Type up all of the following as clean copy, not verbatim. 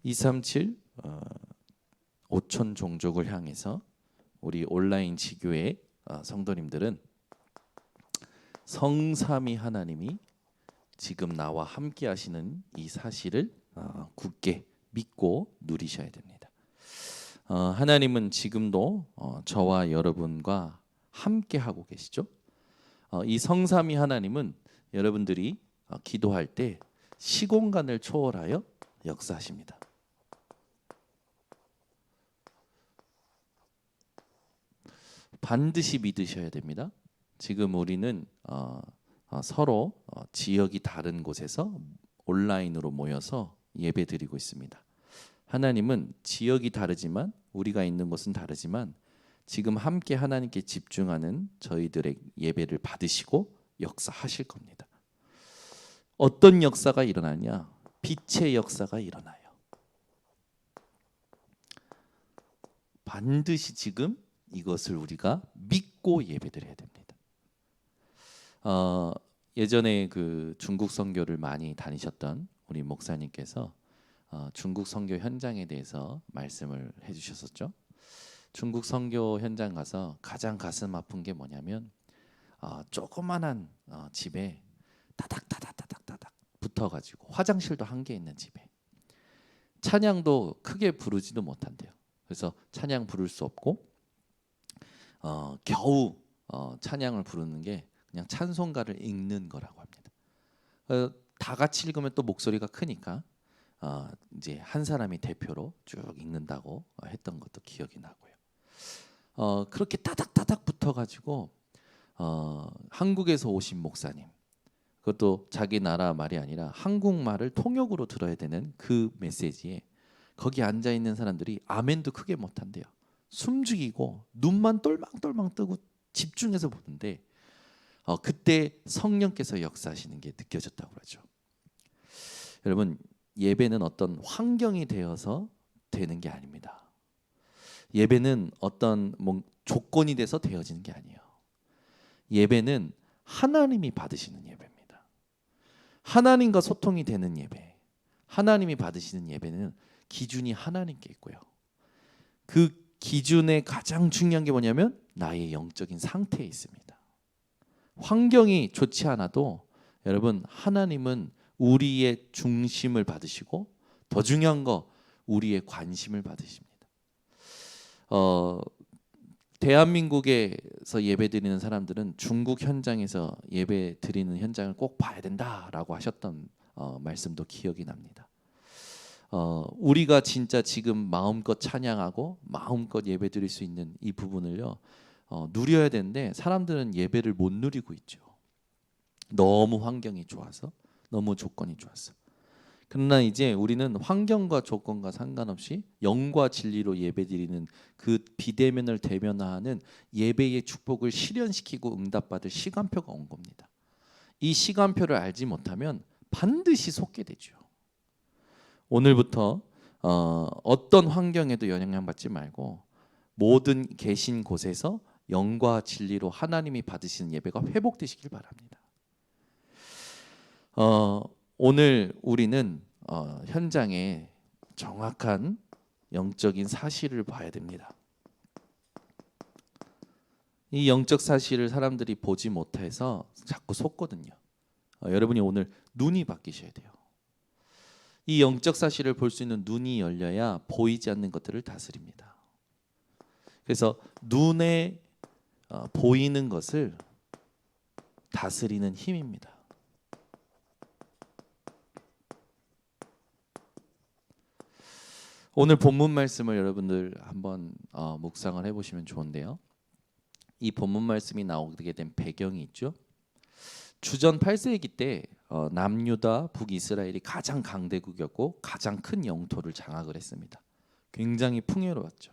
237 오촌 종족을 향해서 우리 온라인 지교회 성도님들은 성삼위 하나님이 지금 나와 함께 하시는 이 사실을 굳게 믿고 누리셔야 됩니다. 하나님은 지금도 저와 여러분과 함께 하고 계시죠. 이 성삼위 하나님은 여러분들이 기도할 때 시공간을 초월하여 역사하십니다. 반드시 믿으셔야 됩니다. 지금 우리는 서로 지역이 다른 곳에서 온라인으로 모여서 예배드리고 있습니다. 하나님은 지역이 다르지만 우리가 있는 곳은 다르지만 지금 함께 하나님께 집중하는 저희들의 예배를 받으시고 역사하실 겁니다. 어떤 역사가 일어나냐? 빛의 역사가 일어나요. 반드시 지금 이것을 우리가 믿고 예배드려야 됩니다. 예전에 그 중국 선교를 많이 다니셨던 우리 목사님께서 중국 선교 현장에 대해서 말씀을 해주셨었죠. 중국 선교 현장 가서 가장 가슴 아픈 게 뭐냐면 조그만한 집에 따닥따닥따닥따닥 붙어가지고 화장실도 한 개 있는 집에 찬양도 크게 부르지도 못한대요. 그래서 찬양 부를 수 없고 겨우 찬양을 부르는 게 그냥 찬송가를 읽는 거라고 합니다. 다 같이 읽으면 또 목소리가 크니까 이제 한 사람이 대표로 쭉 읽는다고 했던 것도 기억이 나고요. 그렇게 따닥따닥 붙어가지고 한국에서 오신 목사님, 그것도 자기 나라 말이 아니라 한국말을 통역으로 들어야 되는 그 메시지에 거기 앉아 있는 사람들이 아멘도 크게 못한대요. 숨죽이고 눈만 똘망똘망 뜨고 집중해서 보는데 그때 성령께서 역사하시는 게 느껴졌다고 그러죠. 여러분, 예배는 어떤 환경이 되어서 되는 게 아닙니다. 예배는 어떤 조건이 돼서 되어지는 게 아니에요. 예배는 하나님이 받으시는 예배입니다. 하나님과 소통이 되는 예배, 하나님이 받으시는 예배는 기준이 하나님께 있고요. 그 기준의 가장 중요한 게 뭐냐면 나의 영적인 상태에 있습니다. 환경이 좋지 않아도 여러분, 하나님은 우리의 중심을 받으시고 더 중요한 거 우리의 관심을 받으십니다. 대한민국에서 예배드리는 사람들은 중국 현장에서 예배드리는 현장을 꼭 봐야 된다라고 하셨던 말씀도 기억이 납니다. 우리가 진짜 지금 마음껏 찬양하고 마음껏 예배드릴 수 있는 이 부분을요 누려야 되는데 사람들은 예배를 못 누리고 있죠. 너무 환경이 좋아서, 너무 조건이 좋아서. 그러나 이제 우리는 환경과 조건과 상관없이 영과 진리로 예배드리는 그 비대면을 대면화하는 예배의 축복을 실현시키고 응답받을 시간표가 온 겁니다. 이 시간표를 알지 못하면 반드시 속게 되죠. 오늘부터 어떤 환경에도 영향받지 말고 모든 계신 곳에서 영과 진리로 하나님이 받으시는 예배가 회복되시길 바랍니다. 오늘 우리는 현장에 정확한 영적인 사실을 봐야 됩니다. 이 영적 사실을 사람들이 보지 못해서 자꾸 속거든요. 여러분이 오늘 눈이 바뀌셔야 돼요. 이 영적 사실을 볼 수 있는 눈이 열려야 보이지 않는 것들을 다스립니다. 그래서 눈에 보이는 것을 다스리는 힘입니다. 오늘 본문 말씀을 여러분들 한번 묵상을 해보시면 좋은데요. 이 본문 말씀이 나오게 된 배경이 있죠. 주전 8세기 때 남유다 북이스라엘이 가장 강대국이었고 가장 큰 영토를 장악을 했습니다. 굉장히 풍요로웠죠.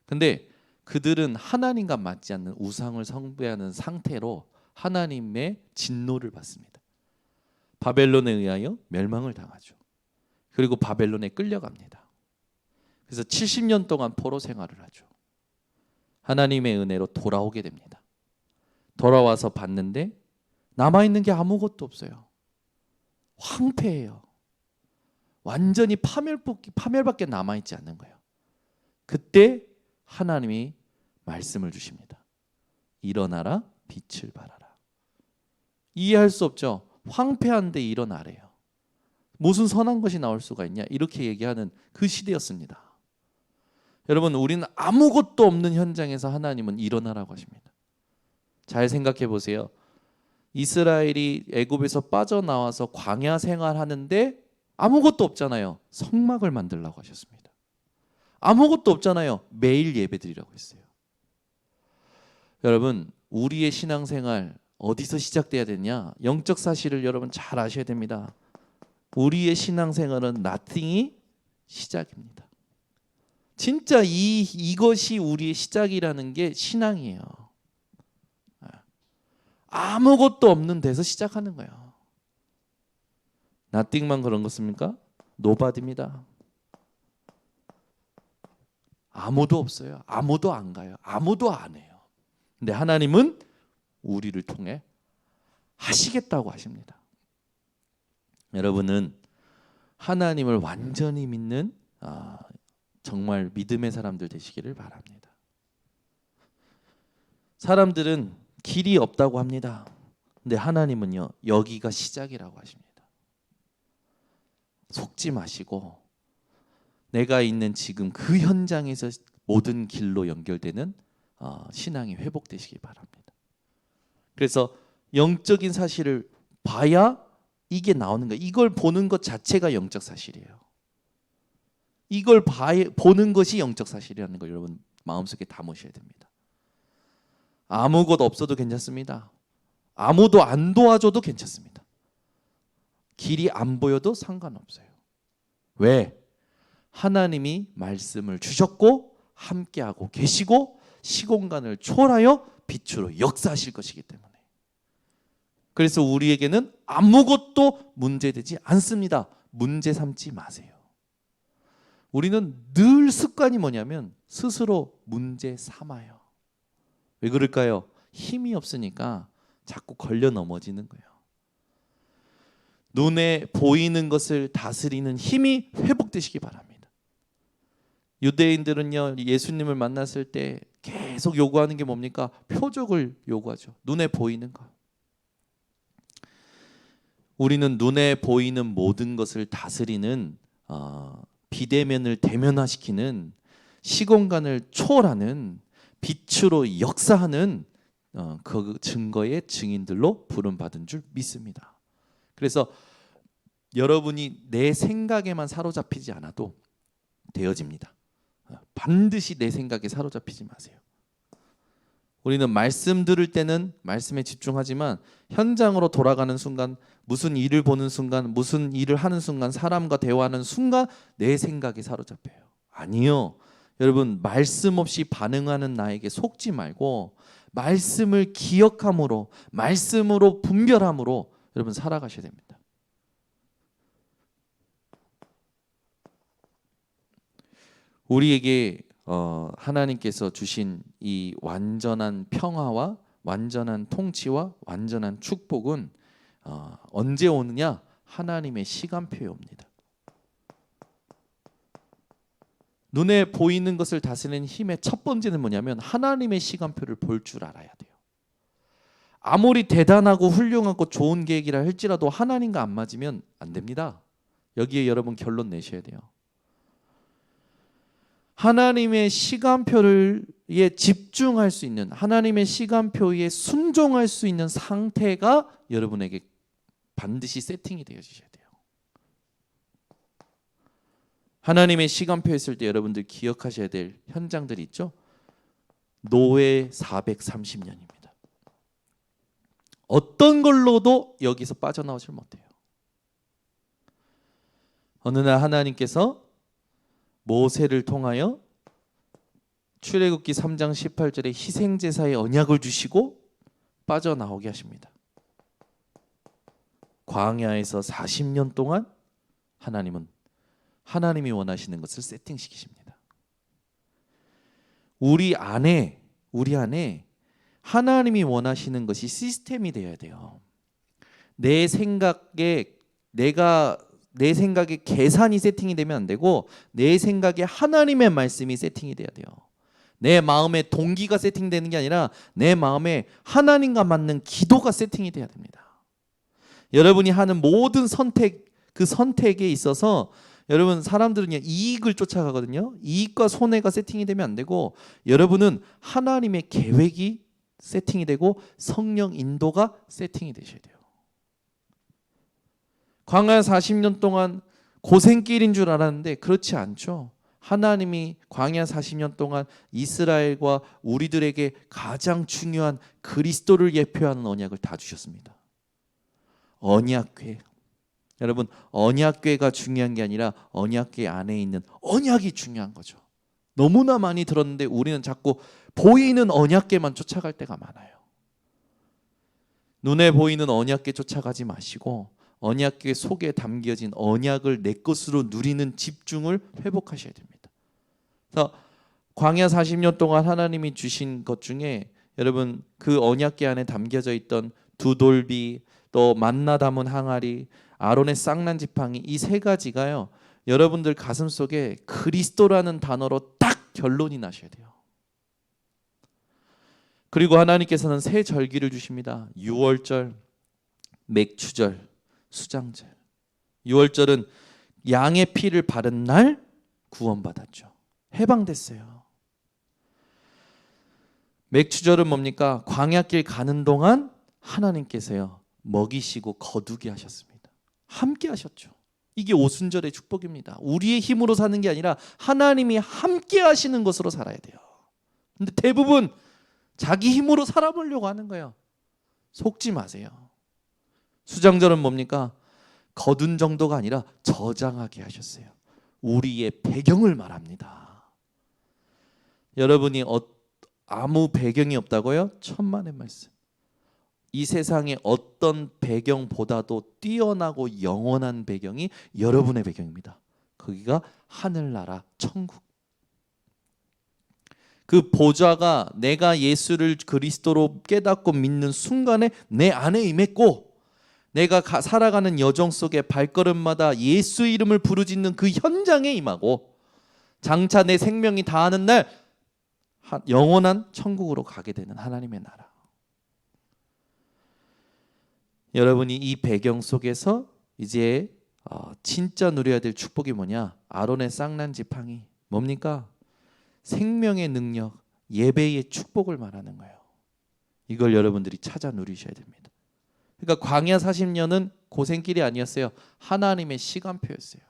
근데 그들은 하나님과 맞지 않는 우상을 숭배하는 상태로 하나님의 진노를 받습니다. 바벨론에 의하여 멸망을 당하죠. 그리고 바벨론에 끌려갑니다. 그래서 70년 동안 포로 생활을 하죠. 하나님의 은혜로 돌아오게 됩니다. 돌아와서 봤는데 남아있는 게 아무것도 없어요. 황폐해요. 완전히 파멸밖에 남아있지 않는 거예요. 그때 하나님이 말씀을 주십니다. 일어나라, 빛을 발하라. 이해할 수 없죠. 황폐한데 일어나래요. 무슨 선한 것이 나올 수가 있냐, 이렇게 얘기하는 그 시대였습니다. 여러분, 우리는 아무것도 없는 현장에서 하나님은 일어나라고 하십니다. 잘 생각해 보세요. 이스라엘이 애굽에서 빠져나와서 광야 생활하는데 아무것도 없잖아요. 성막을 만들라고 하셨습니다. 아무것도 없잖아요. 매일 예배드리라고 했어요. 여러분, 우리의 신앙생활 어디서 시작돼야 되냐? 영적 사실을 여러분 잘 아셔야 됩니다. 우리의 신앙생활은 nothing이 시작입니다. 진짜 이것이 우리의 시작이라는 게 신앙이에요. 아무것도 없는 데서 시작하는 거예요. nothing만 그런 것입니까? nobody입니다. 아무도 없어요. 아무도 안 가요. 아무도 안 해요. 근데 하나님은 우리를 통해 하시겠다고 하십니다. 여러분은 하나님을 완전히 믿는 정말 믿음의 사람들 되시기를 바랍니다. 사람들은 길이 없다고 합니다. 근데 하나님은요, 여기가 시작이라고 하십니다. 속지 마시고 내가 있는 지금 그 현장에서 모든 길로 연결되는 신앙이 회복되시기 바랍니다. 그래서 영적인 사실을 봐야 이게 나오는 거예요. 이걸 보는 것 자체가 영적 사실이에요. 이걸 보는 것이 영적 사실이라는 걸 여러분 마음속에 담으셔야 됩니다. 아무것도 없어도 괜찮습니다. 아무도 안 도와줘도 괜찮습니다. 길이 안 보여도 상관없어요. 왜? 하나님이 말씀을 주셨고 함께하고 계시고 시공간을 초월하여 빛으로 역사하실 것이기 때문에. 그래서 우리에게는 아무것도 문제되지 않습니다. 문제 삼지 마세요. 우리는 늘 습관이 뭐냐면 스스로 문제 삼아요. 왜 그럴까요? 힘이 없으니까 자꾸 걸려 넘어지는 거예요. 눈에 보이는 것을 다스리는 힘이 회복되시기 바랍니다. 유대인들은요, 예수님을 만났을 때 계속 요구하는 게 뭡니까? 표적을 요구하죠. 눈에 보이는 것. 우리는 눈에 보이는 모든 것을 다스리는 비대면을 대면화시키는 시공간을 초월하는 빛으로 역사하는 그 증거의 증인들로 부름받은 줄 믿습니다. 그래서 여러분이 내 생각에만 사로잡히지 않아도 되어집니다. 반드시 내 생각에 사로잡히지 마세요. 우리는 말씀 들을 때는 말씀에 집중하지만 현장으로 돌아가는 순간, 무슨 일을 보는 순간, 무슨 일을 하는 순간, 사람과 대화하는 순간 내 생각에 사로잡혀요. 아니요. 여러분, 말씀 없이 반응하는 나에게 속지 말고 말씀을 기억함으로, 말씀으로 분별함으로 여러분 살아가셔야 됩니다. 우리에게 하나님께서 주신 이 완전한 평화와 완전한 통치와 완전한 축복은 언제 오느냐? 하나님의 시간표에 옵니다. 눈에 보이는 것을 다스리는 힘의 첫 번째는 뭐냐면 하나님의 시간표를 볼 줄 알아야 돼요. 아무리 대단하고 훌륭하고 좋은 계획이라 할지라도 하나님과 안 맞으면 안 됩니다. 여기에 여러분 결론 내셔야 돼요. 하나님의 시간표에 집중할 수 있는, 하나님의 시간표에 순종할 수 있는 상태가 여러분에게 반드시 세팅이 되어지셔야 돼요. 하나님의 시간표에 있을 때 여러분들 기억하셔야 될 현장들이 있죠. 노예 430년입니다. 어떤 걸로도 여기서 빠져나오질 못해요. 어느 날 하나님께서 모세를 통하여 출애굽기 3장 18절에 희생제사의 언약을 주시고 빠져나오게 하십니다. 광야에서 40년 동안 하나님이 원하시는 것을 세팅시키십니다. 우리 안에 하나님이 원하시는 것이 시스템이 되어야 돼요. 내 생각에 내가 내 생각에 계산이 세팅이 되면 안 되고 내 생각에 하나님의 말씀이 세팅이 돼야 돼요. 내 마음의 동기가 세팅되는 게 아니라 내 마음에 하나님과 맞는 기도가 세팅이 돼야 됩니다. 여러분이 하는 모든 선택, 그 선택에 있어서 여러분 사람들은 이익을 쫓아가거든요. 이익과 손해가 세팅이 되면 안 되고 여러분은 하나님의 계획이 세팅이 되고 성령 인도가 세팅이 되셔야 돼요. 광야 40년 동안 고생길인 줄 알았는데 그렇지 않죠. 하나님이 광야 40년 동안 이스라엘과 우리들에게 가장 중요한 그리스도를 예표하는 언약을 다 주셨습니다. 언약궤. 여러분 언약궤가 중요한 게 아니라 언약궤 안에 있는 언약이 중요한 거죠. 너무나 많이 들었는데 우리는 자꾸 보이는 언약궤만 쫓아갈 때가 많아요. 눈에 보이는 언약궤 쫓아가지 마시고 언약궤 속에 담겨진 언약을 내 것으로 누리는 집중을 회복하셔야 됩니다. 그래서 광야 40년 동안 하나님이 주신 것 중에 여러분 그 언약궤 안에 담겨져 있던 두 돌비, 또 만나 담은 항아리, 아론의 쌍난 지팡이, 이 세 가지가요 여러분들 가슴 속에 그리스도라는 단어로 딱 결론이 나셔야 돼요. 그리고 하나님께서는 새 절기를 주십니다. 유월절, 맥추절, 수장절. 유월절은 양의 피를 바른 날 구원받았죠. 해방됐어요. 맥추절은 뭡니까? 광야길 가는 동안 하나님께서요 먹이시고 거두게 하셨습니다. 함께 하셨죠. 이게 오순절의 축복입니다. 우리의 힘으로 사는 게 아니라 하나님이 함께 하시는 것으로 살아야 돼요. 근데 대부분 자기 힘으로 살아보려고 하는 거예요. 속지 마세요. 수장절은 뭡니까? 거둔 정도가 아니라 저장하게 하셨어요. 우리의 배경을 말합니다. 여러분이 아무 배경이 없다고요? 천만의 말씀. 이 세상의 어떤 배경보다도 뛰어나고 영원한 배경이 여러분의 배경입니다. 거기가 하늘나라 천국. 그 보좌가 내가 예수를 그리스도로 깨닫고 믿는 순간에 내 안에 임했고 내가 살아가는 여정 속에 발걸음마다 예수 이름을 부르짖는 그 현장에 임하고 장차 내 생명이 다하는 날 영원한 천국으로 가게 되는 하나님의 나라. 여러분이 이 배경 속에서 이제 진짜 누려야 될 축복이 뭐냐? 아론의 쌍난 지팡이 뭡니까? 생명의 능력, 예배의 축복을 말하는 거예요. 이걸 여러분들이 찾아 누리셔야 됩니다. 그러니까 광야 40년은 고생길이 아니었어요. 하나님의 시간표였어요.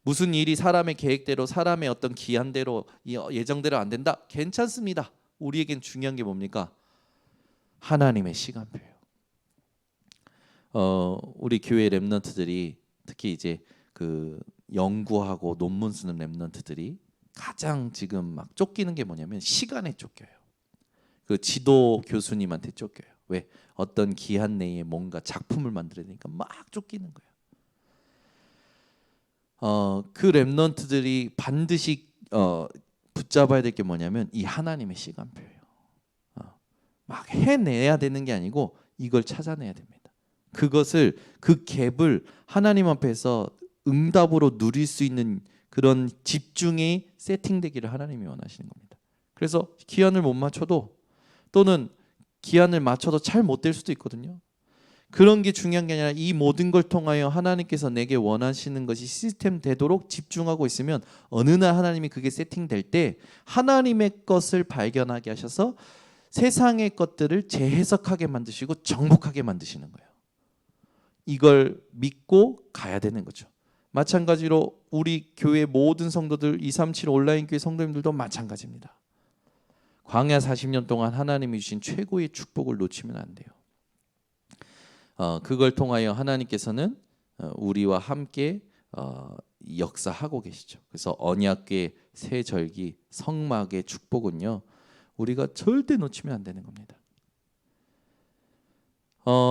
무슨 일이 사람의 계획대로, 사람의 어떤 기한대로, 예정대로 안 된다? 괜찮습니다. 우리에겐 중요한 게 뭡니까? 하나님의 시간표예요. 우리 교회 렘넌트들이 특히 이제 그 연구하고 논문 쓰는 렘넌트들이 가장 지금 막 쫓기는 게 뭐냐면 시간에 쫓겨요. 그 지도 교수님한테 쫓겨요. 왜? 어떤 기한 내에 뭔가 작품을 만들어야 되니까 막 쫓기는 거예요. 그 렘넌트들이 반드시 붙잡아야 될 게 뭐냐면 이 하나님의 시간표예요. 막 해내야 되는 게 아니고 이걸 찾아내야 됩니다. 그것을 그 갭을 하나님 앞에서 응답으로 누릴 수 있는 그런 집중이 세팅되기를 하나님이 원하시는 겁니다. 그래서 기한을 못 맞춰도 또는 기한을 맞춰도 잘 못 될 수도 있거든요. 그런 게 중요한 게 아니라 이 모든 걸 통하여 하나님께서 내게 원하시는 것이 시스템 되도록 집중하고 있으면 어느 날 하나님이 그게 세팅될 때 하나님의 것을 발견하게 하셔서 세상의 것들을 재해석하게 만드시고 정복하게 만드시는 거예요. 이걸 믿고 가야 되는 거죠. 마찬가지로 우리 교회 모든 성도들 237 온라인 교회 성도님들도 마찬가지입니다. 광야 40년 동안 하나님이 주신 최고의 축복을 놓치면 안 돼요. 그걸 통하여 하나님께서는 우리와 함께 역사하고 계시죠. 그래서 언약궤, 새 절기, 성막의 축복은요 우리가 절대 놓치면 안 되는 겁니다.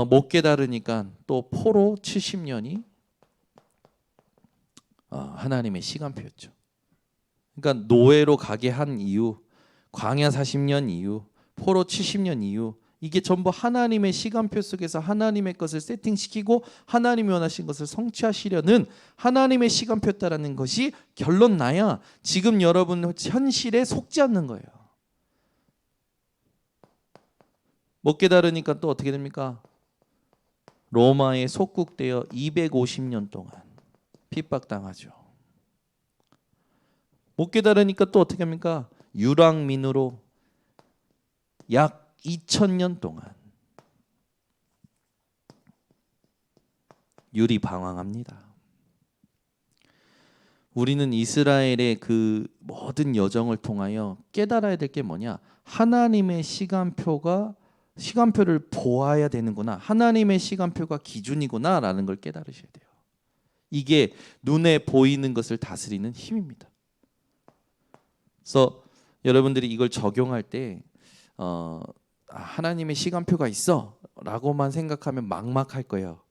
못 깨달으니까 또 포로 70년이 하나님의 시간표였죠. 그러니까 노예로 가게 한 이유, 광야 40년 이후, 포로 70년 이후 이게 전부 하나님의 시간표 속에서 하나님의 것을 세팅시키고 하나님이 원하신 것을 성취하시려는 하나님의 시간표다라는 것이 결론 나야 지금 여러분 현실에 속지 않는 거예요. 못 깨달으니까 또 어떻게 됩니까? 로마에 속국되어 250년 동안 핍박당하죠. 못 깨달으니까 또 어떻게 합니까? 유랑민으로 약 2000년 동안 유리방황합니다. 우리는 이스라엘의 그 모든 여정을 통하여 깨달아야 될 게 뭐냐? 하나님의 시간표를 보아야 되는구나. 하나님의 시간표가 기준이구나라는 걸 깨달으셔야 돼요. 이게 눈에 보이는 것을 다스리는 힘입니다. 그래서 여러분들이 이걸 적용할 때 하나님의 시간표가 있어 라고만 생각하면 막막할 거예요.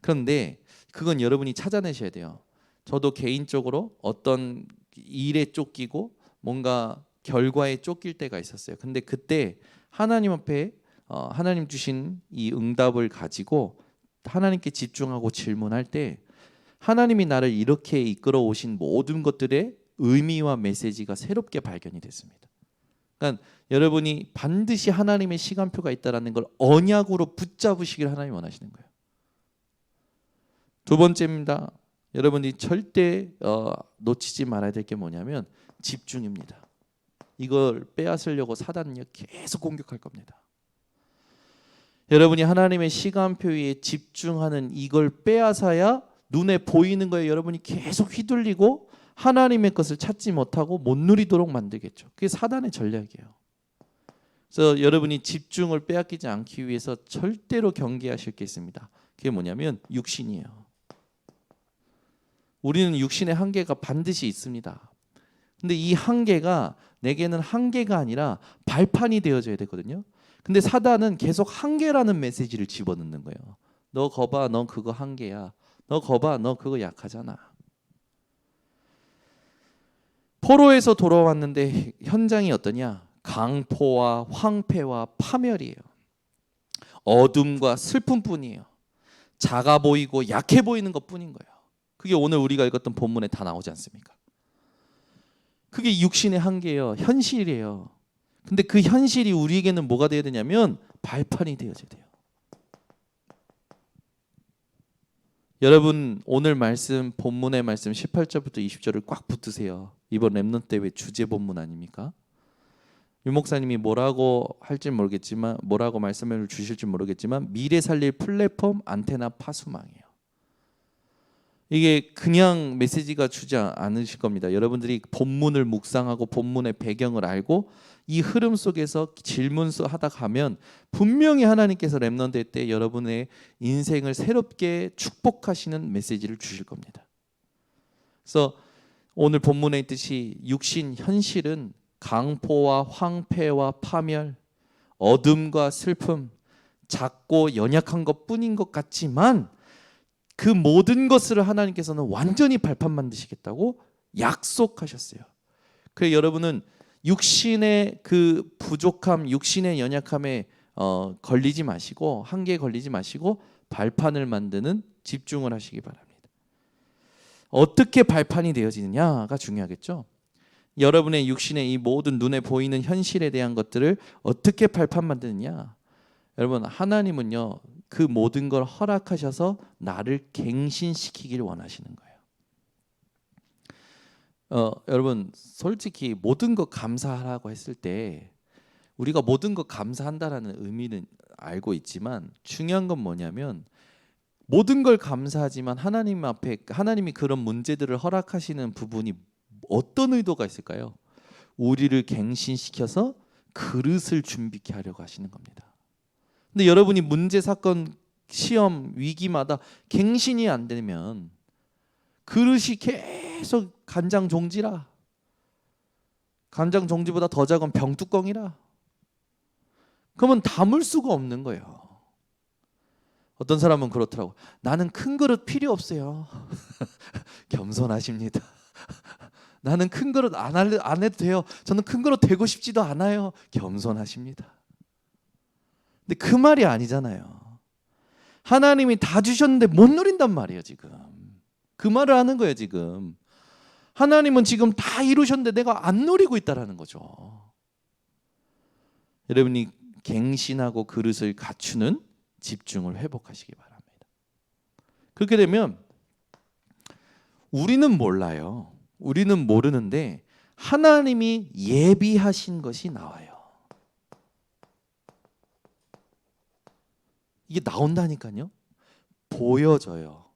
그런데 그건 여러분이 찾아내셔야 돼요. 저도 개인적으로 어떤 일에 쫓기고 뭔가 결과에 쫓길 때가 있었어요. 근데 그때 하나님 앞에 하나님 주신 이 응답을 가지고 하나님께 집중하고 질문할 때 하나님이 나를 이렇게 이끌어 오신 모든 것들의 의미와 메시지가 새롭게 발견이 됐습니다. 그러니까 여러분이 반드시 하나님의 시간표가 있다라는 걸 언약으로 붙잡으시길 하나님이 원하시는 거예요. 두 번째입니다. 여러분이 절대 놓치지 말아야 될 게 뭐냐면 집중입니다. 이걸 빼앗으려고 사단은요 계속 공격할 겁니다. 여러분이 하나님의 시간표 위에 집중하는 이걸 빼앗아야 눈에 보이는 거에 여러분이 계속 휘둘리고 하나님의 것을 찾지 못하고 못 누리도록 만들겠죠. 그게 사단의 전략이에요. 그래서 여러분이 집중을 빼앗기지 않기 위해서 절대로 경계하실 게 있습니다. 그게 뭐냐면 육신이에요. 우리는 육신의 한계가 반드시 있습니다. 근데 이 한계가 내게는 한계가 아니라 발판이 되어져야 되거든요. 근데 사단은 계속 한계라는 메시지를 집어넣는 거예요. 너 거봐, 너 그거 한계야. 너 거봐, 너 그거 약하잖아. 포로에서 돌아왔는데 현장이 어떠냐? 강포와 황폐와 파멸이에요. 어둠과 슬픔뿐이에요. 작아 보이고 약해 보이는 것뿐인 거예요. 그게 오늘 우리가 읽었던 본문에 다 나오지 않습니까? 그게 육신의 한계예요. 현실이에요. 근데 그 현실이 우리에게는 뭐가 되어야 되냐면 발판이 되어져야 돼요. 여러분 오늘 말씀 본문의 말씀 18절부터 20절을 꽉 붙드세요. 이번 렘넌트 대회 주제 본문 아닙니까? 유 목사님이 뭐라고 할지 모르겠지만 뭐라고 말씀을 주실지 모르겠지만 미래 살릴 플랫폼 안테나 파수망이에요. 이게 그냥 메시지가 주지 않으실 겁니다. 여러분들이 본문을 묵상하고 본문의 배경을 알고 이 흐름 속에서 질문하다 가면 분명히 하나님께서 렘넌트 때 여러분의 인생을 새롭게 축복하시는 메시지를 주실 겁니다. 그래서 오늘 본문에 있듯이 육신 현실은 강포와 황폐와 파멸, 어둠과 슬픔, 작고 연약한 것뿐인 것 같지만 그 모든 것을 하나님께서는 완전히 발판 만드시겠다고 약속하셨어요. 그래서 여러분은 육신의 그 부족함, 육신의 연약함에 걸리지 마시고 한계에 걸리지 마시고 발판을 만드는 집중을 하시기 바랍니다. 어떻게 발판이 되어지느냐가 중요하겠죠. 여러분의 육신의 이 모든 눈에 보이는 현실에 대한 것들을 어떻게 발판 만드느냐. 여러분 하나님은요 그 모든 걸 허락하셔서 나를 갱신시키길 원하시는 거예요. 여러분 솔직히 모든 것 감사하라고 했을 때 우리가 모든 것 감사한다라는 의미는 알고 있지만 중요한 건 뭐냐면 모든 걸 감사하지만 하나님 앞에 하나님이 그런 문제들을 허락하시는 부분이 어떤 의도가 있을까요? 우리를 갱신시켜서 그릇을 준비케 하려고 하시는 겁니다. 근데 여러분이 문제, 사건, 시험, 위기마다 갱신이 안 되면 그릇이 계속 간장종지라. 간장종지보다 더 작은 병뚜껑이라. 그러면 담을 수가 없는 거예요. 어떤 사람은 그렇더라고. 나는 큰 그릇 필요 없어요. 겸손하십니다. 나는 큰 그릇 안 해도 돼요. 저는 큰 그릇 되고 싶지도 않아요. 겸손하십니다. 근데 그 말이 아니잖아요. 하나님이 다 주셨는데 못 누린단 말이에요 지금. 그 말을 하는 거예요 지금. 하나님은 지금 다 이루셨는데 내가 안 누리고 있다라는 거죠. 여러분이 갱신하고 그릇을 갖추는 집중을 회복하시기 바랍니다. 그렇게 되면 우리는 몰라요. 우리는 모르는데 하나님이 예비하신 것이 나와요. 이게 나온다니까요. 보여져요.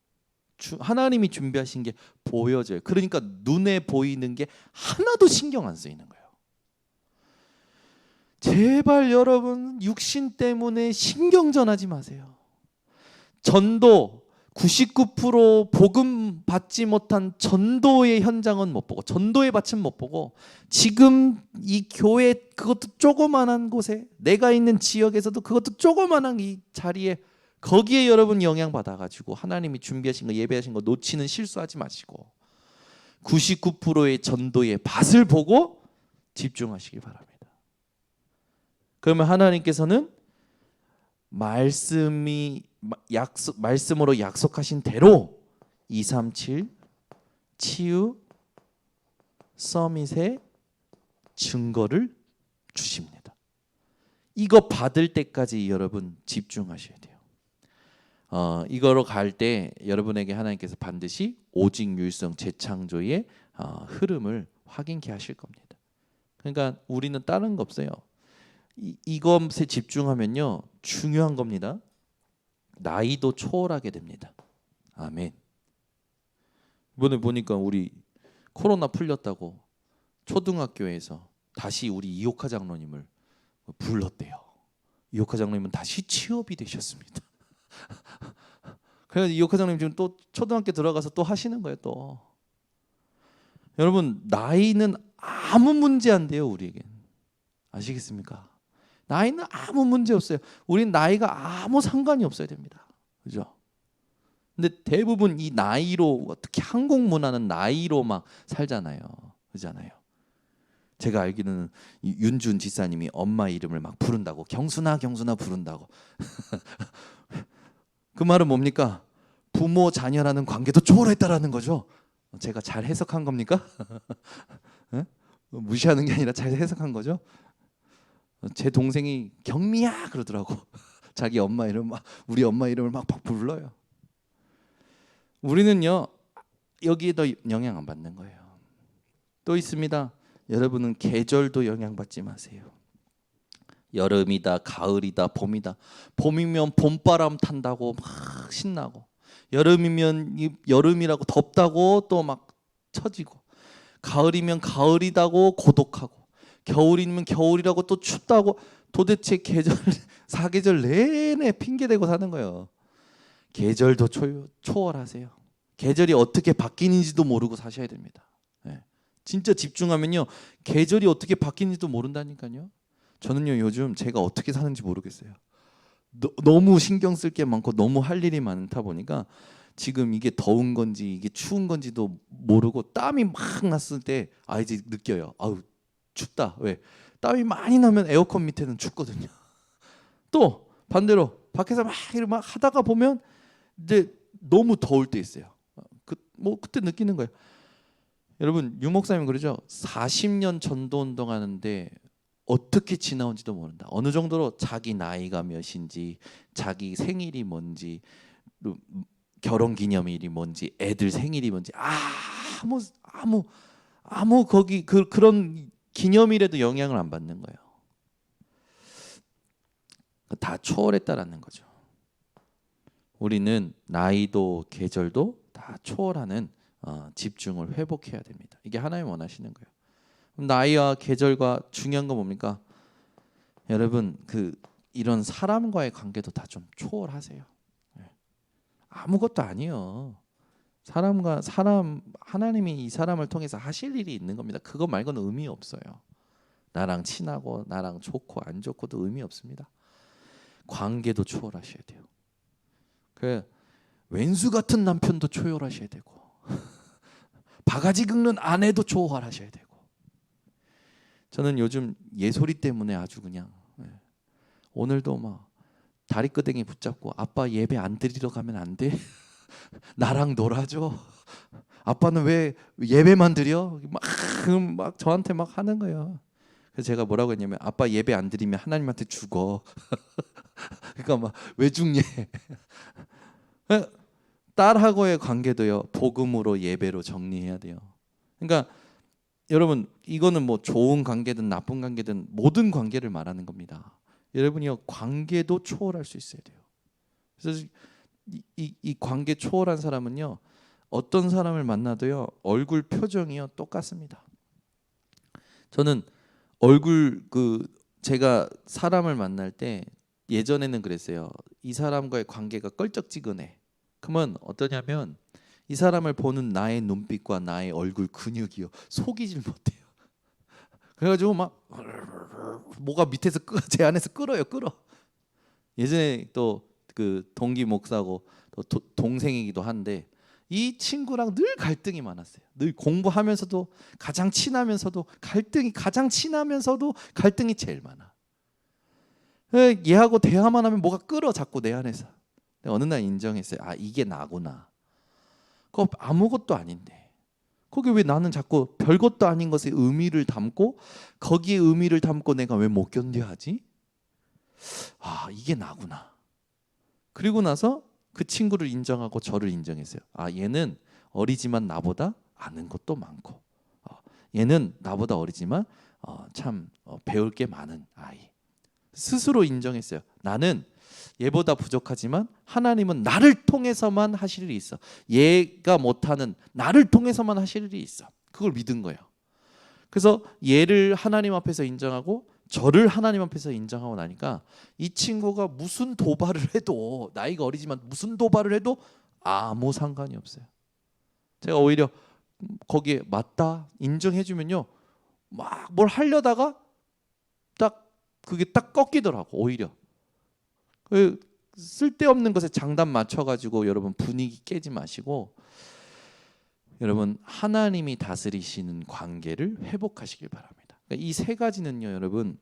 하나님이 준비하신 게 보여져요. 그러니까 눈에 보이는 게 하나도 신경 안 쓰이는 거예요. 제발 여러분 육신 때문에 신경전하지 마세요. 전도 99% 복음 받지 못한 전도의 현장은 못 보고 전도의 밭은 못 보고 지금 이 교회 그것도 조그만한 곳에 내가 있는 지역에서도 그것도 조그만한 이 자리에 거기에 여러분 영향 받아가지고 하나님이 준비하신 거 예배하신 거 놓치는 실수하지 마시고 99%의 전도의 밭을 보고 집중하시기 바랍니다. 그러면 하나님께서는 말씀으로 약속하신 대로 237 치유 서밋의 증거를 주십니다. 이거 받을 때까지 여러분 집중하셔야 돼요. 이거로 갈 때 여러분에게 하나님께서 반드시 오직 유일성 재창조의 흐름을 확인케 하실 겁니다. 그러니까 우리는 다른 거 없어요. 이것에 집중하면요 중요한 겁니다. 나이도 초월하게 됩니다. 아멘. 이번에 보니까 우리 코로나 풀렸다고 초등학교에서 다시 우리 이옥하 장로님을 불렀대요. 이옥하 장로님은 다시 취업이 되셨습니다. 그래서 이옥하 장로님 지금 또 초등학교 들어가서 또 하시는 거예요. 또 여러분 나이는 아무 문제 안 돼요. 우리에겐 아시겠습니까? 나이는 아무 문제 없어요. 우린 나이가 아무 상관이 없어야 됩니다. 그죠? 근데 대부분 이 나이로 특히 한국 문화는 나이로 막 살잖아요. 그잖아요. 제가 알기로는 윤준 지사님이 엄마 이름을 막 부른다고 경순아 경순아 부른다고. 그 말은 뭡니까? 부모 자녀라는 관계도 초월했다라는 거죠. 제가 잘 해석한 겁니까? 무시하는 게 아니라 잘 해석한 거죠. 제 동생이 경미야 그러더라고. 자기 엄마 이름 막 우리 엄마 이름을 막 불러요. 우리는요 여기에도 영향 안 받는 거예요. 또 있습니다. 여러분은 계절도 영향 받지 마세요. 여름이다 가을이다 봄이다. 봄이면 봄바람 탄다고 막 신나고 여름이면 여름이라고 덥다고 또 막 처지고 가을이면 가을이다고 고독하고 겨울이면 겨울이라고 또 춥다고 도대체 계절 사계절 내내 핑계대고 사는 거예요. 계절도 초월하세요. 계절이 어떻게 바뀌는지도 모르고 사셔야 됩니다. 네. 진짜 집중하면요 계절이 어떻게 바뀌는지도 모른다니까요. 저는요 요즘 제가 어떻게 사는지 모르겠어요. 너무 신경 쓸 게 많고 너무 할 일이 많다 보니까 지금 이게 더운 건지 이게 추운 건지도 모르고 땀이 막 났을 때 이제 느껴요. 아우 춥다. 왜? 땀이 많이 나면 에어컨 밑에는 춥거든요. 또 반대로 밖에서 막 하다가 보면 이제 너무 더울 때 있어요. 그때 느끼는 거예요. 여러분 유 목사님 그러죠. 40년 전도 운동하는데 어떻게 지나온지도 모른다. 어느 정도로 자기 나이가 몇인지, 자기 생일이 뭔지, 결혼 기념일이 뭔지, 애들 생일이 뭔지 아무 거기 그런 기념일에도 영향을 안 받는 거예요. 다 초월했다라는 거죠. 우리는 나이도 계절도 다 초월하는 집중을 회복해야 됩니다. 이게 하나님 원하시는 거예요. 나이와 계절과 중요한 건 뭡니까? 여러분 이런 사람과의 관계도 다 좀 초월하세요. 아무것도 아니에요. 사람과 사람 하나님이 이 사람을 통해서 하실 일이 있는 겁니다. 그거 말고는 의미 없어요. 나랑 친하고 나랑 좋고 안 좋고도 의미 없습니다. 관계도 초월하셔야 돼요. 왼수 같은 남편도 초월하셔야 되고 바가지 긁는 아내도 초월하셔야 되고 저는 요즘 예소리 때문에 아주 그냥 오늘도 막 다리끄댕이 붙잡고 아빠 예배 안 드리러 가면 안 돼? 나랑 놀아줘. 아빠는 왜 예배만 드려? 막 저한테 막 하는 거예요. 그래서 제가 뭐라고 했냐면 아빠 예배 안 드리면 하나님한테 죽어. 그러니까 막 왜 죽니? 딸하고의 관계도요. 복음으로 예배로 정리해야 돼요. 그러니까 여러분 이거는 뭐 좋은 관계든 나쁜 관계든 모든 관계를 말하는 겁니다. 여러분이요 관계도 초월할 수 있어야 돼요. 그래서 이 관계 초월한 사람은요 어떤 사람을 만나도요 얼굴 표정이요 똑같습니다. 저는 얼굴 제가 사람을 만날 때 예전에는 그랬어요. 이 사람과의 관계가 껄쩍지근해. 그러면 어떠냐면 이 사람을 보는 나의 눈빛과 나의 얼굴 근육이요 속이질 못해요. 그래가지고 막 뭐가 밑에서 제 안에서 끌어. 예전에 또 그 동기 목사고 또 동생이기도 한데 이 친구랑 늘 갈등이 많았어요. 늘 공부하면서도 가장 친하면서도 갈등이 제일 많아. 얘하고 대화만 하면 뭐가 끌어 자꾸 내 안에서. 어느 날 인정했어요. 아 이게 나구나. 그거 아무것도 아닌데 거기 왜 나는 자꾸 별것도 아닌 것에 의미를 담고 거기에 의미를 담고 내가 왜 못 견뎌 하지? 아 이게 나구나. 그리고 나서 그 친구를 인정하고 저를 인정했어요. 아 얘는 어리지만 나보다 아는 것도 많고 얘는 나보다 어리지만 참 배울 게 많은 아이. 스스로 인정했어요. 나는 얘보다 부족하지만 하나님은 나를 통해서만 하실 일이 있어. 얘가 못하는 나를 통해서만 하실 일이 있어. 그걸 믿은 거예요. 그래서 얘를 하나님 앞에서 인정하고 저를 하나님 앞에서 인정하고 나니까 이 친구가 무슨 도발을 해도 나이가 어리지만 무슨 도발을 해도 아무 상관이 없어요. 제가 오히려 거기에 맞다 인정해주면요 막 뭘 하려다가 그게 딱 꺾이더라고. 오히려 그 쓸데없는 것에 장단 맞춰가지고 여러분 분위기 깨지 마시고 여러분 하나님이 다스리시는 관계를 회복하시길 바랍니다. 그러니까 이 세 가지는요 여러분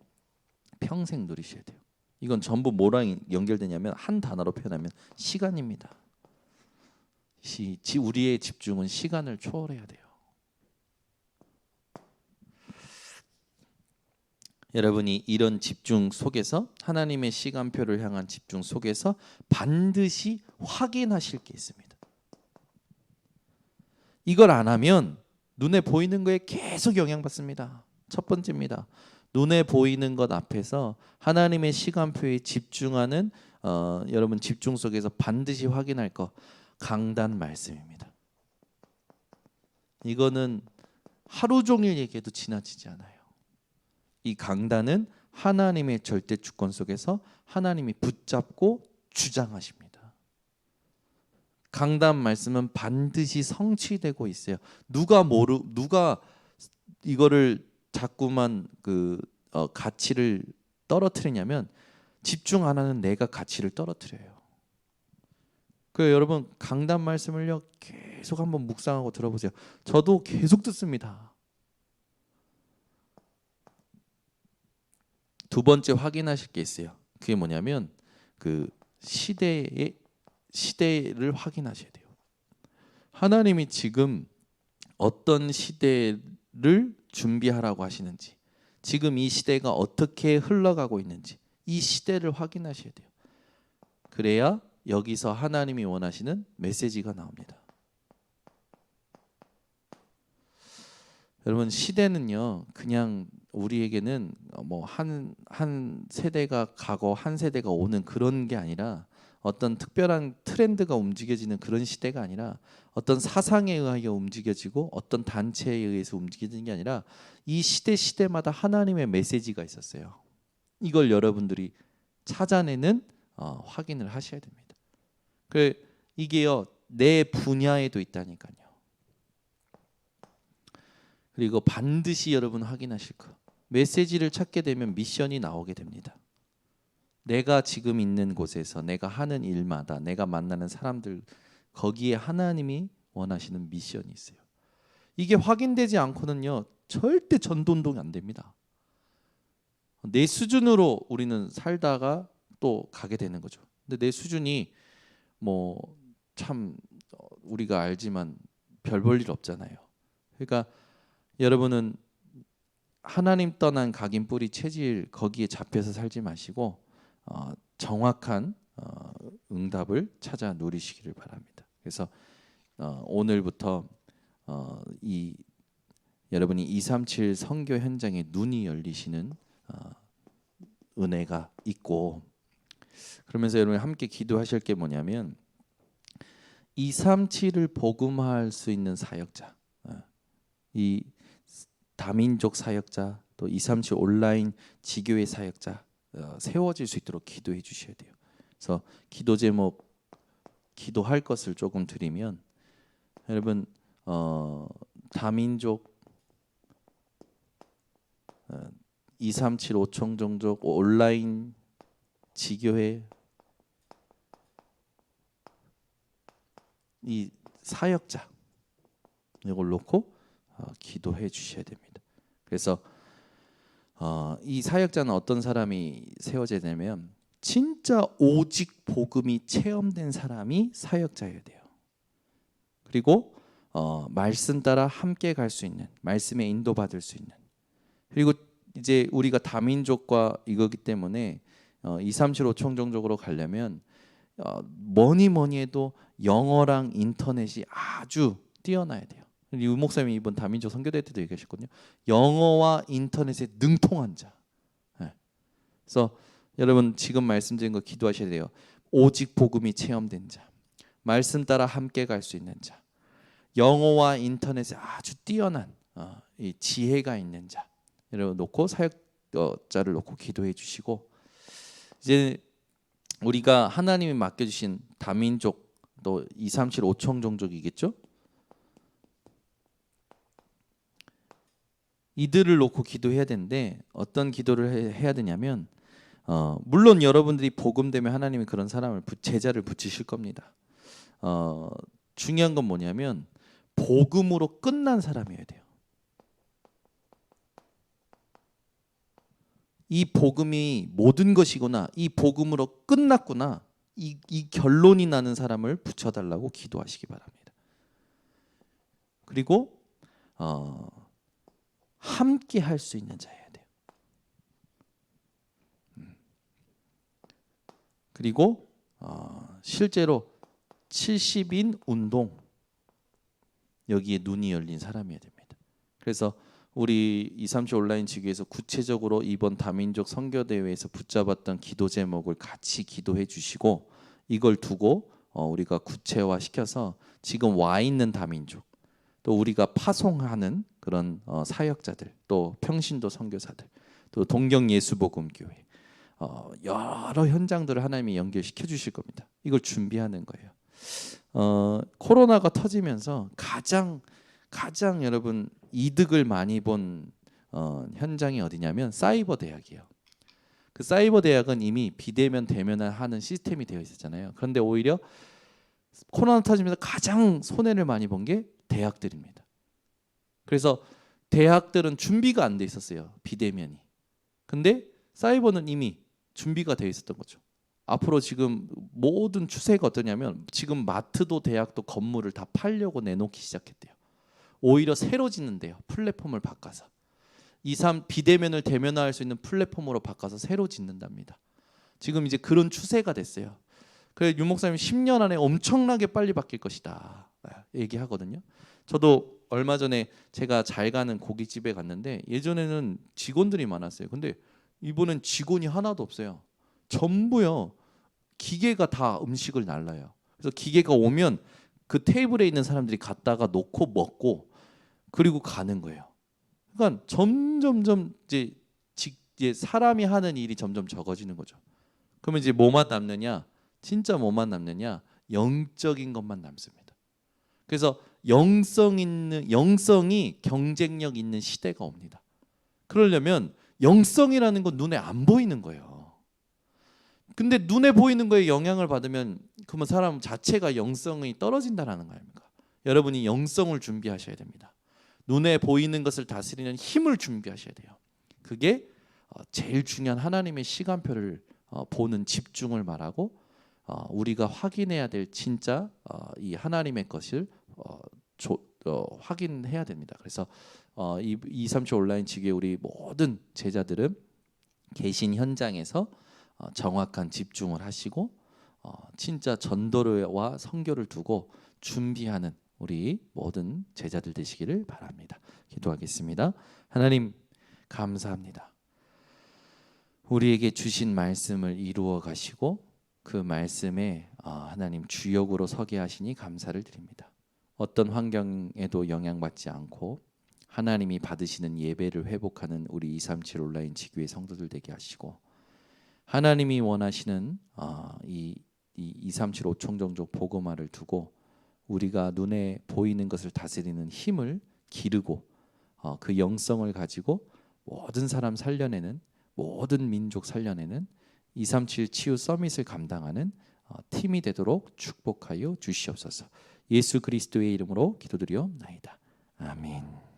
평생 누리셔야 돼요. 이건 전부 뭐랑 연결되냐면 한 단어로 표현하면 시간입니다. 우리의 집중은 시간을 초월해야 돼요. 여러분이 이런 집중 속에서 하나님의 시간표를 향한 집중 속에서 반드시 확인하실 게 있습니다. 이걸 안 하면 눈에 보이는 거에 계속 영향받습니다. 첫 번째입니다. 눈에 보이는 것 앞에서 하나님의 시간표에 집중하는 여러분 집중 속에서 반드시 확인할 거 강단 말씀입니다. 이거는 하루 종일 얘기해도 지나치지 않아요. 이 강단은 하나님의 절대 주권 속에서 하나님이 붙잡고 주장하십니다. 강단 말씀은 반드시 성취되고 있어요. 누가 이거를 자꾸만 가치를 떨어뜨리냐면 집중 안 하는 내가 가치를 떨어뜨려요. 그 여러분 강단 말씀을요 계속 한번 묵상하고 들어보세요. 저도 계속 듣습니다. 두 번째 확인하실 게 있어요. 그게 뭐냐면 그 시대를 확인하셔야 돼요. 하나님이 지금 어떤 시대를 준비하라고 하시는지, 지금 이 시대가 어떻게 흘러가고 있는지 이 시대를 확인하셔야 돼요. 그래야 여기서 하나님이 원하시는 메시지가 나옵니다. 여러분 시대는요 그냥 우리에게는 뭐 한 세대가 가고 한 세대가 오는 그런 게 아니라 어떤 특별한 트렌드가 움직여지는 그런 시대가 아니라 어떤 사상에 의하여 움직여지고 어떤 단체에 의해서 움직이는 게 아니라 이 시대마다 하나님의 메시지가 있었어요. 이걸 여러분들이 찾아내는 확인을 하셔야 됩니다. 이게요 내 분야에도 있다니까요. 그리고 반드시 여러분 확인하실 거. 메시지를 찾게 되면 미션이 나오게 됩니다. 내가 지금 있는 곳에서 내가 하는 일마다 내가 만나는 사람들 거기에 하나님이 원하시는 미션이 있어요. 이게 확인되지 않고는요 절대 전도운동이 안 됩니다. 내 수준으로 우리는 살다가 또 가게 되는 거죠. 근데 내 수준이 뭐 참 우리가 알지만 별 볼 일 없잖아요. 그러니까 여러분은 하나님 떠난 각인 뿌리 체질 거기에 잡혀서 살지 마시고 정확한 응답을 찾아 누리시기를 바랍니다. 그래서 오늘부터 이 여러분이 237 선교 현장에 눈이 열리시는 은혜가 있고, 그러면서 여러분 함께 기도하실 게 뭐냐면 237을 복음화할 수 있는 사역자, 이 다민족 사역자, 또 237 온라인 지교회 사역자 세워질 수 있도록 기도해 주셔야 돼요. 그래서 기도 제목, 기도할 것을 조금 드리면, 여러분 다민족 237 5청정족 온라인 지교회 이 사역자 이걸 놓고 기도해 주셔야 됩니다. 그래서 이 사역자는 어떤 사람이 세워져야 되냐면 진짜 오직 복음이 체험된 사람이 사역자여야 돼요. 그리고 말씀 따라 함께 갈 수 있는, 말씀에 인도받을 수 있는, 그리고 이제 우리가 다민족과 이거기 때문에 237 5청정족으로 가려면 뭐니 해도 영어랑 인터넷이 아주 뛰어나야 돼요. 유 목사님이 이번 다민족 선교대 때도 얘기하셨거든요. 영어와 인터넷에 능통한 자. 네. 그래서 여러분 지금 말씀드린 거 기도하셔야 돼요. 오직 복음이 체험된 자, 말씀 따라 함께 갈 수 있는 자, 영어와 인터넷에 아주 뛰어난 이 지혜가 있는 자, 여러분 놓고 사역자를 놓고 기도해 주시고, 이제 우리가 하나님이 맡겨주신 다민족 또 237 5청정족이겠죠? 이들을 놓고 기도해야 되는데 어떤 기도를 해야 되냐면 물론 여러분들이 복음되면 하나님이 그런 사람을 제자를 붙이실 겁니다. 중요한 건 뭐냐면 복음으로 끝난 사람이어야 돼요. 이 복음이 모든 것이구나, 이 복음으로 끝났구나, 이 결론이 나는 사람을 붙여달라고 기도하시기 바랍니다. 그리고 함께 할 수 있는 자여야 돼요. 그리고 실제로 70인 운동 여기에 눈이 열린 사람이어야 됩니다. 그래서 우리 237 온라인 지교에서 구체적으로 이번 다민족 선교 대회에서 붙잡았던 기도 제목을 같이 기도해 주시고, 이걸 두고 우리가 구체화 시켜서 지금 와 있는 다민족, 또 우리가 파송하는 그런 사역자들, 또 평신도 선교사들, 또 동경 예수복음교회 여러 현장들을 하나님이 연결시켜 주실 겁니다. 이걸 준비하는 거예요. 코로나가 터지면서 가장 여러분 이득을 많이 본 현장이 어디냐면 사이버 대학이에요. 그 사이버 대학은 이미 비대면 대면을 하는 시스템이 되어 있었잖아요. 그런데 오히려 코로나 터지면서 가장 손해를 많이 본 게 대학들입니다. 그래서 대학들은 준비가 안 돼 있었어요, 비대면이. 근데 사이버는 이미 준비가 되어 있었던 거죠. 앞으로 지금 모든 추세가 어떠냐면 지금 마트도 대학도 건물을 다 팔려고 내놓기 시작했대요. 오히려 새로 짓는데요, 플랫폼을 바꿔서. 비대면을 대면화할 수 있는 플랫폼으로 바꿔서 새로 짓는답니다. 지금 이제 그런 추세가 됐어요. 그래서 유 목사님 10년 안에 엄청나게 빨리 바뀔 것이다 얘기하거든요. 저도 얼마 전에 제가 잘 가는 고깃집에 갔는데 예전에는 직원들이 많았어요. 근데 이번엔 직원이 하나도 없어요. 전부요 기계가 다 음식을 날라요. 그래서 기계가 오면 그 테이블에 있는 사람들이 갖다가 놓고 먹고 그리고 가는 거예요. 그러니까 점점점 이제 사람이 하는 일이 점점 적어지는 거죠. 그러면 이제 뭐만 남느냐? 진짜 뭐만 남느냐? 영적인 것만 남습니다. 그래서 영성이 경쟁력 있는 시대가 옵니다. 그러려면 영성이라는 건 눈에 안 보이는 거예요. 근데 눈에 보이는 거에 영향을 받으면 그러면 사람 자체가 영성이 떨어진다는 거 아닙니까? 여러분이 영성을 준비하셔야 됩니다. 눈에 보이는 것을 다스리는 힘을 준비하셔야 돼요. 그게 제일 중요한 하나님의 시간표를 보는 집중을 말하고 우리가 확인해야 될 진짜 이 하나님의 것을 확인해야 됩니다. 그래서 이 237 온라인 지교회 우리 모든 제자들은 계신 현장에서 정확한 집중을 하시고 진짜 전도와 선교를 두고 준비하는 우리 모든 제자들 되시기를 바랍니다. 기도하겠습니다. 하나님 감사합니다. 우리에게 주신 말씀을 이루어 가시고 그 말씀에 하나님 주역으로 서게 하시니 감사를 드립니다. 어떤 환경에도 영향받지 않고 하나님이 받으시는 예배를 회복하는 우리 237 온라인 지교회 성도들 되게 하시고 하나님이 원하시는 이 237 5청정족 복음화를 두고 우리가 눈에 보이는 것을 다스리는 힘을 기르고 그 영성을 가지고 모든 사람 살려내는 모든 민족 살려내는 237 치유 서밋을 감당하는 팀이 되도록 축복하여 주시옵소서. 예수 그리스도의 이름으로 기도드리옵나이다. 아멘.